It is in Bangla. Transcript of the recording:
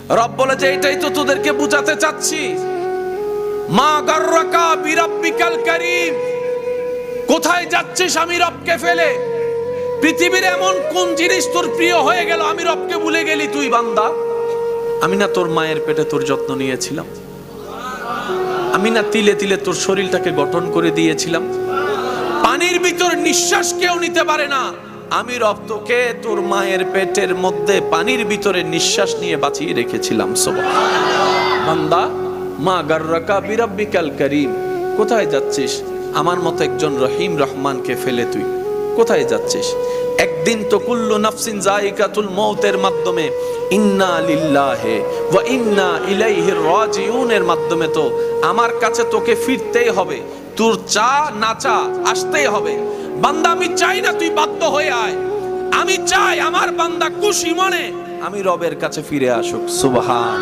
রব বলে যে এটাই তো তোদেরকে বুঝাতে চাচ্ছি। মা গাররাকা বিরাব্বিকাল কারীম, কোথায় যাচ্ছিস আমি রবকে ফেলে? পৃথিবীর এমন কোন জিনিস তোর প্রিয় হয়ে গেল আমি রবকে ভুলে গেলি তুই বান্দা? আমি না তোর মায়ের পেটে তোর যত্ন নিয়েছিলাম, আমি না তিলে তিলে তোর শরীরটাকে গঠন করে দিয়েছিলাম। পানির ভিতর নিঃশ্বাস কেউ নিতে পারে না, আমি রব তোকে তোর মায়ের পেটের মধ্যে পানির ভিতরে নিঃশ্বাস নিয়ে বাঁচিয়ে রেখেছিলাম। সুবহানাল্লাহ। বান্দা, মা গাররাকা বিরাব্বিকাল কারীম, কোথায় যাচ্ছিস আমার মতো একজন রহিম রহমানকে ফেলে? তুই কোথায় যাচ্ছিস? একদিন তো কুল্লু নাফসিন যায়িকাতুল মউতের মাধ্যমে ইন্না লিল্লাহি ওয়া ইন্না ইলাইহি রাজিউনের মাধ্যমে তো আমার কাছে তোকে ফিরতেই হবে। তোর চা না চা আসতেই হবে। বান্দা, আমি চাই না তুই বাধ্য হয়ে আয়, আমি চাই আমার বান্দা খুশি মনে আমি রবের কাছে ফিরে আসুক। সুবহান।